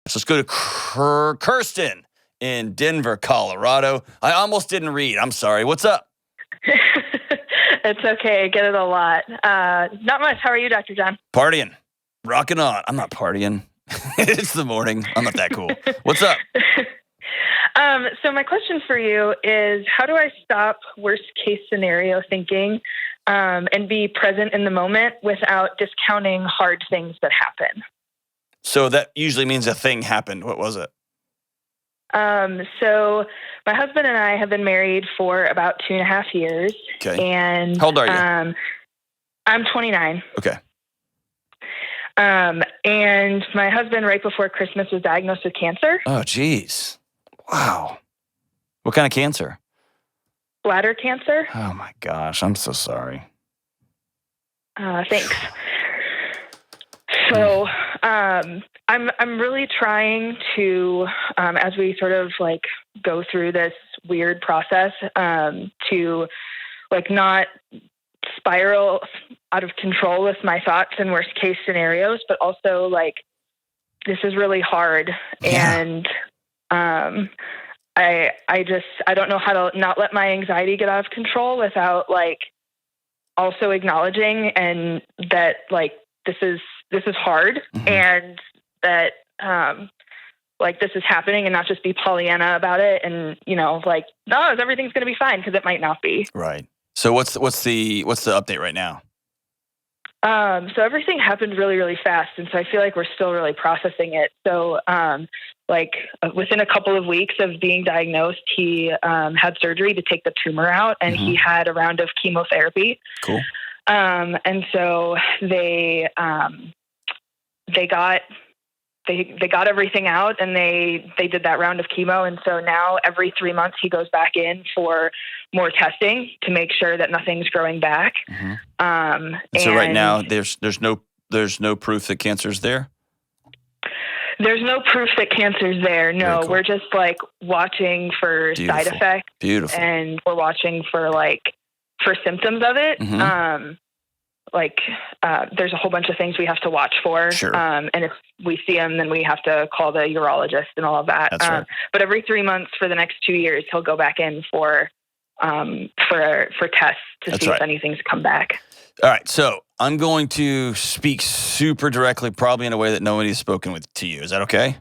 So let's go to Kirsten in Denver, Colorado. I almost didn't read. I'm sorry. What's up? It's okay. I get it a lot. Not much. How are you, Dr. John? Partying. Rocking on. I'm not partying. It's the morning. I'm not that cool. What's up? So my question for you is, how do I stop worst case scenario thinking and be present in the moment without discounting hard things that happen? So that usually means a thing happened. What was it? So my husband and I have been married for about 2.5 years. Okay. And how old are you? I'm 29. Okay. And my husband, right before Christmas, was diagnosed with cancer. Oh, geez. Wow. What kind of cancer? Bladder cancer. Oh my gosh. I'm so sorry. Thanks. So, I'm really trying to, as we sort of like go through this weird process, to like not spiral out of control with my thoughts and worst case scenarios, but also like, this is really hard. Yeah. And, I don't know how to not let my anxiety get out of control without like also acknowledging and that like, this is hard, Mm-hmm. and that, like this is happening, and not just be Pollyanna about it. And, like, no, everything's going to be fine, because it might not be. Right. So what's the update right now? So everything happened really, really fast. And so I feel like we're still really processing it. So, within a couple of weeks of being diagnosed, he, had surgery to take the tumor out, and Mm-hmm. he had a round of chemotherapy. Cool. And so they got everything out, and they did that round of chemo. And so now every 3 months he goes back in for more testing to make sure that nothing's growing back. Mm-hmm. So right now there's no proof that cancer's there. There's no proof that cancer's there. No, cool. We're just like watching for Beautiful. side effects. Beautiful. And we're watching for symptoms of it. Mm-hmm. There's a whole bunch of things we have to watch for. Sure. And if we see them, then we have to call the urologist and all of that. That's right. But every 3 months for the next 2 years, he'll go back in for tests to That's see right. if anything's come back. All right. So I'm going to speak super directly, probably in a way that nobody's spoken to you. Is that okay?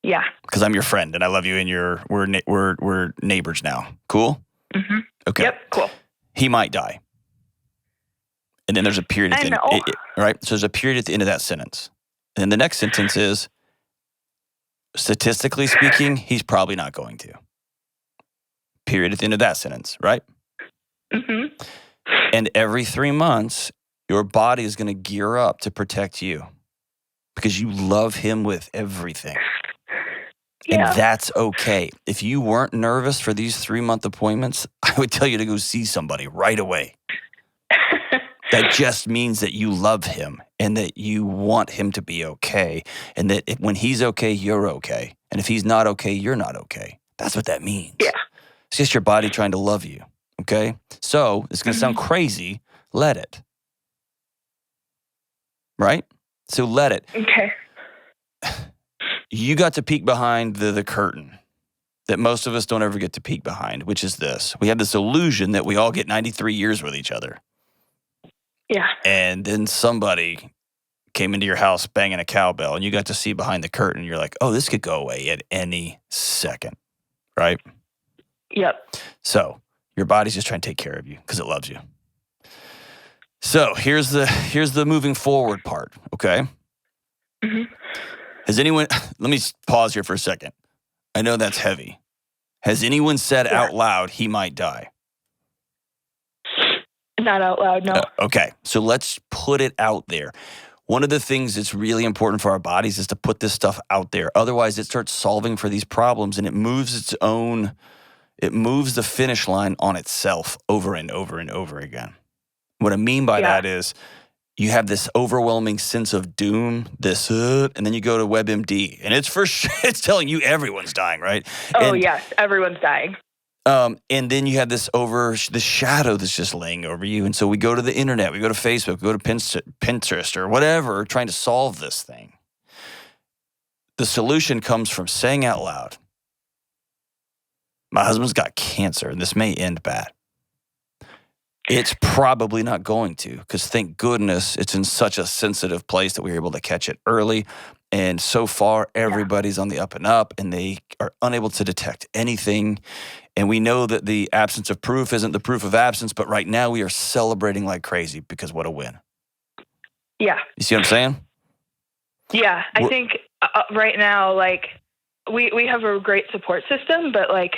Yeah. Because I'm your friend and I love you, and we're neighbors now. Cool? Mm-hmm. Okay. Yep. Cool. He might die. And then there's a period at the end, right? So there's a period at the end of that sentence. And then the next sentence is, statistically speaking, he's probably not going to. Period at the end of that sentence, right? Mm-hmm. And every 3 months, your body is going to gear up to protect you because you love him with everything. Yeah. And that's okay. If you weren't nervous for these 3-month appointments, I would tell you to go see somebody right away. That just means that you love him and that you want him to be okay. And that when he's okay, you're okay. And if he's not okay, you're not okay. That's what that means. Yeah. It's just your body trying to love you. Okay? So it's going to sound crazy. Let it. Right? So let it. Okay. You got to peek behind the curtain that most of us don't ever get to peek behind, which is this. We have this illusion that we all get 93 years with each other. Yeah. And then somebody came into your house banging a cowbell, and you got to see behind the curtain. You're like, oh, this could go away at any second, right? Yep. So your body's just trying to take care of you because it loves you. So here's the moving forward part, okay? Mm-hmm. Has anyone, let me pause here for a second. I know that's heavy. Has anyone said out loud he might die? Not out loud, no. Okay, so let's put it out there. One of the things that's really important for our bodies is to put this stuff out there. Otherwise, it starts solving for these problems, and it moves the finish line on itself over and over and over again. What I mean by that is you have this overwhelming sense of doom, and then you go to WebMD, and it's telling you everyone's dying, right? Oh, yes, everyone's dying. And then you have this shadow that's just laying over you. And so we go to the internet, we go to Facebook, we go to Pinterest or whatever, trying to solve this thing. the solution comes from saying out loud, my husband's got cancer and this may end bad. It's probably not going to, because thank goodness it's in such a sensitive place that we were able to catch it early. And so far, everybody's on the up and up, and they are unable to detect anything. And we know that the absence of proof isn't the proof of absence, but right now we are celebrating like crazy because what a win. Yeah. You see what I'm saying? Yeah. I think right now, like, we have a great support system, but like,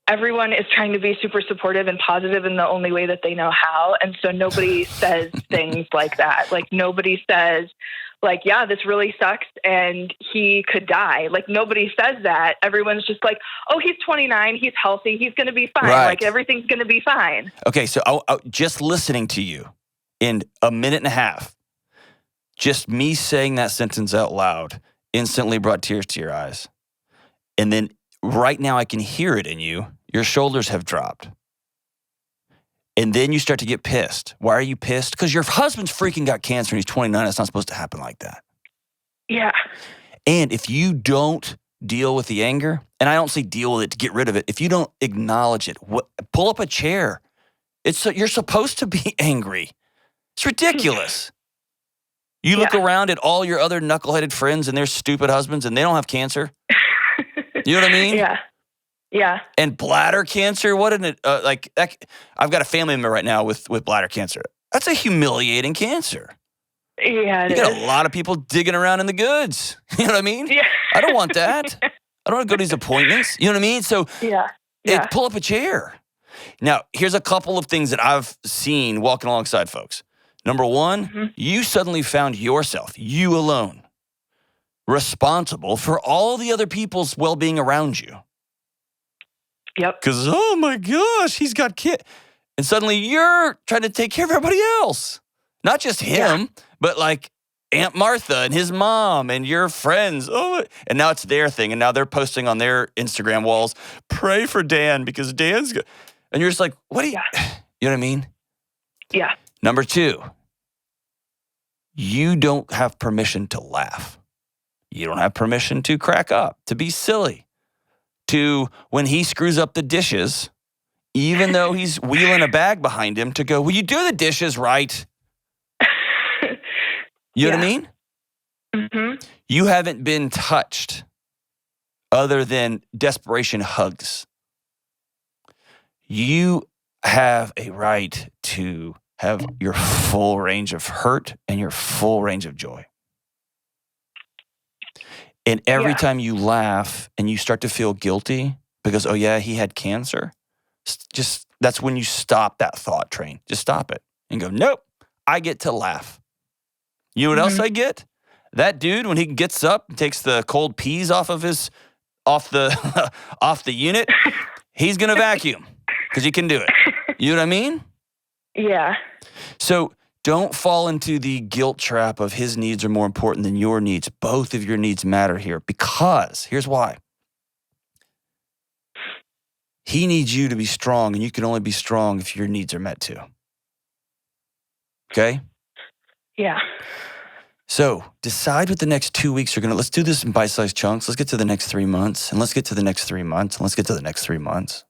everyone is trying to be super supportive and positive in the only way that they know how. And so nobody says things like that. Like nobody says like, yeah, this really sucks and he could die. Like nobody says that. Everyone's just like, oh, he's 29. He's healthy. He's going to be fine. Right. Like everything's going to be fine. Okay. So just listening to you in a minute and a half, just me saying that sentence out loud instantly brought tears to your eyes. And then right now I can hear it in you. Your shoulders have dropped. And then you start to get pissed. Why are you pissed? Because your husband's freaking got cancer and he's 29. It's not supposed to happen like that. Yeah. And if you don't deal with the anger, and I don't say deal with it to get rid of it, if you don't acknowledge it, pull up a chair. You're supposed to be angry. It's ridiculous. You look around at all your other knuckleheaded friends and their stupid husbands and they don't have cancer. You know what I mean? Yeah. Yeah. And bladder cancer, what an I've got a family member right now with bladder cancer. That's a humiliating cancer. Yeah, you got a lot of people digging around in the goods. You know what I mean? Yeah. I don't want that. I don't want to go to these appointments. You know what I mean? So pull up a chair. Now, here's a couple of things that I've seen walking alongside folks. Number one, you suddenly found yourself, you alone, responsible for all the other people's well-being around you. Yep. Because, oh my gosh, he's got kids. And suddenly you're trying to take care of everybody else. Not just him, but like Aunt Martha and his mom and your friends. Oh, and now it's their thing. And now they're posting on their Instagram walls, pray for Dan because Dan's good. And you're just like, what do you, you know what I mean? Yeah. Number two, you don't have permission to laugh. You don't have permission to crack up, to be silly. To when he screws up the dishes, even though he's wheeling a bag behind him, to go, will you do the dishes right? You know what I mean? Mm-hmm. You haven't been touched other than desperation hugs. You have a right to have your full range of hurt and your full range of joy. And every time you laugh and you start to feel guilty because, oh yeah, he had cancer, just that's when you stop that thought train. Just stop it and go, nope, I get to laugh. You know what else I get? That dude, when he gets up and takes the cold peas off the off the unit, he's gonna vacuum because he can do it. You know what I mean? Yeah. So don't fall into the guilt trap of his needs are more important than your needs. Both of your needs matter here because here's why. He needs you to be strong, and you can only be strong if your needs are met too. Okay? Yeah. So decide what the next 2 weeks are going to, let's do this in bite-sized chunks. Let's get to the next 3 months, and let's get to the next 3 months, and let's get to the next 3 months.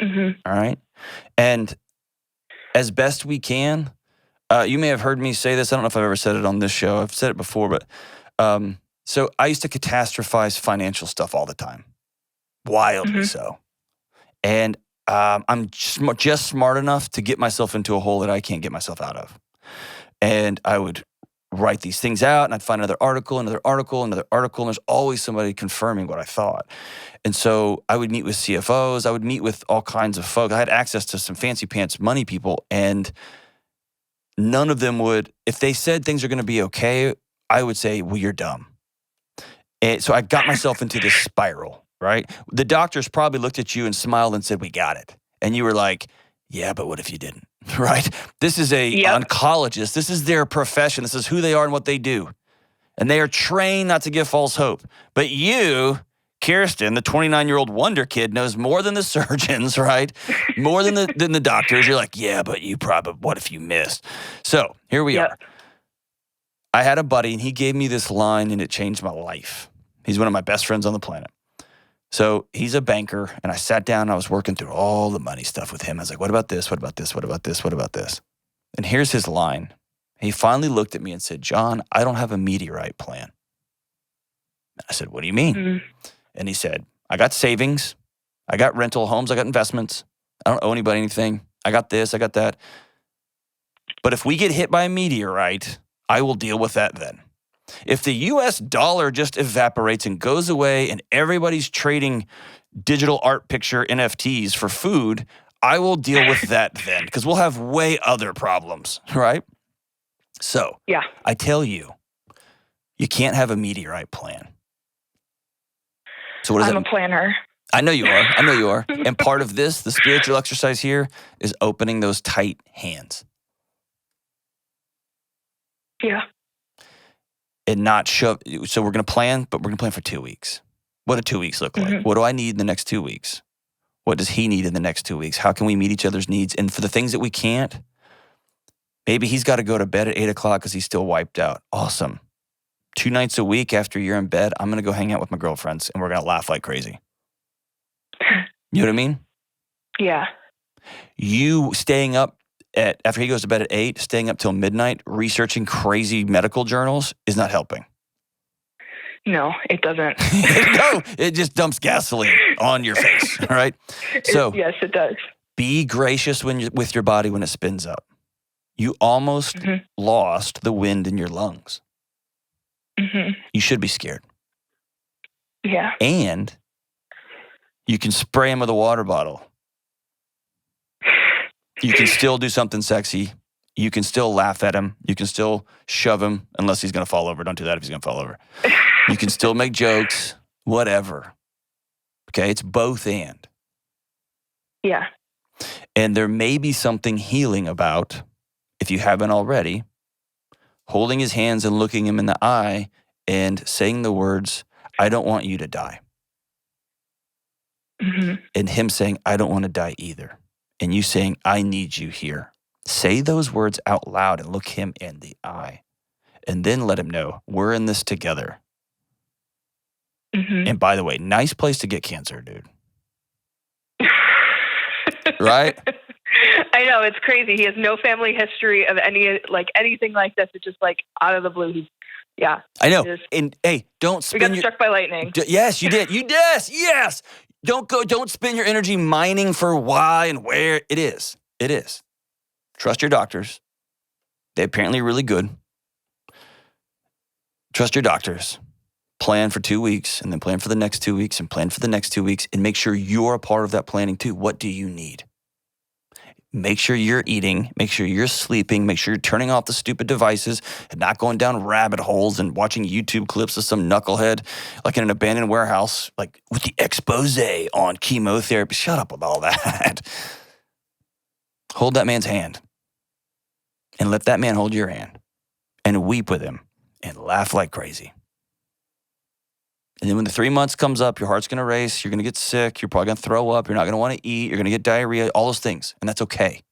Mm-hmm. All right? And as best we can, you may have heard me say this. I don't know if I've ever said it on this show. I've said it before, but so I used to catastrophize financial stuff all the time. Wildly so. And I'm just smart enough to get myself into a hole that I can't get myself out of. And I would write these things out, and I'd find another article, and there's always somebody confirming what I thought. And so I would meet with CFOs. I would meet with all kinds of folks. I had access to some fancy pants money people, and none of them would, if they said things are going to be okay, I would say, well, you're dumb. And so I got myself into this spiral, right? The doctors probably looked at you and smiled and said, we got it. And you were like, yeah, but what if you didn't, right? This is a oncologist. This is their profession. This is who they are and what they do. And they are trained not to give false hope. But you, Kirsten, the 29-year-old wonder kid, knows more than the surgeons, right? More than the doctors. You're like, yeah, but you probably, what if you missed? So here we are. I had a buddy, and he gave me this line, and it changed my life. He's one of my best friends on the planet. So he's a banker, and I sat down and I was working through all the money stuff with him. I was like, what about this? What about this? What about this? What about this? And here's his line. He finally looked at me and said, John, I don't have a meteorite plan. I said, what do you mean? Mm. And he said, I got savings. I got rental homes. I got investments. I don't owe anybody anything. I got this. I got that. But if we get hit by a meteorite, I will deal with that then. If the US dollar just evaporates and goes away and everybody's trading digital art picture NFTs for food, I will deal with that then because we'll have way other problems, right? So Yeah. I tell you, you can't have a meteorite plan. So what does I'm that a planner. I know you are. I know you are. And part of this, the spiritual exercise here, is opening those tight hands. Yeah. And not shove. So we're going to plan, but we're going to plan for 2 weeks. What do 2 weeks look like? Mhm. What do I need in the next 2 weeks? What does he need in the next 2 weeks? How can we meet each other's needs? And for the things that we can't, maybe he's got to go to bed at 8 o'clock because he's still wiped out. Awesome. 2 nights a week after you're in bed, I'm going to go hang out with my girlfriends and we're going to laugh like crazy. You know what I mean? Yeah. You staying up after he goes to bed at 8, staying up till midnight, researching crazy medical journals is not helping. No, it doesn't. No, it just dumps gasoline on your face, all right? So yes, it does. be gracious with your body when it spins up. You almost Mhm. lost the wind in your lungs. Mhm. You should be scared. Yeah. And you can spray him with a water bottle. You can still do something sexy. You can still laugh at him. You can still shove him, unless he's going to fall over. Don't do that if he's going to fall over. You can still make jokes, whatever. Okay, it's both and. Yeah. And there may be something healing about, if you haven't already, holding his hands and looking him in the eye and saying the words, I don't want you to die. Mhm. And him saying, I don't want to die either. And you saying, I need you here. Say those words out loud and look him in the eye. And then let him know, we're in this together. Mhm. And by the way, nice place to get cancer, dude. Right? I know, it's crazy. He has no family history of anything like this. It's just like out of the blue. Yeah. I know. Just, And hey, don't we got spin struck by lightning. Yes, you did. Yes. Don't spend your energy mining for why and where. It is. Trust your doctors. They're apparently really good. Trust your doctors. Plan for 2 weeks and then plan for the next 2 weeks and plan for the next 2 weeks and make sure you're a part of that planning too. What do you need? Make sure you're eating, make sure you're sleeping, make sure you're turning off the stupid devices and not going down rabbit holes and watching YouTube clips of some knucklehead like in an abandoned warehouse, like with the expose on chemotherapy. Shut up with all that. Hold that man's hand and let that man hold your hand and weep with him and laugh like crazy. And then when the 3 months comes up, your heart's going to race. You're going to get sick. You're probably going to throw up. You're not going to want to eat. You're going to get diarrhea, all those things. And that's okay.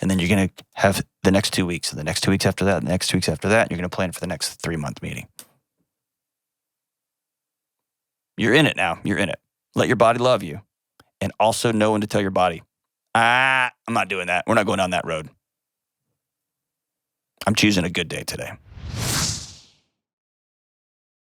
And then you're going to have the next 2 weeks and the next 2 weeks after that, and the next 2 weeks after that. And you're going to plan for the next 3-month meeting. You're in it now. You're in it. Let your body love you. And also know when to tell your body, I'm not doing that. We're not going down that road. I'm choosing a good day today.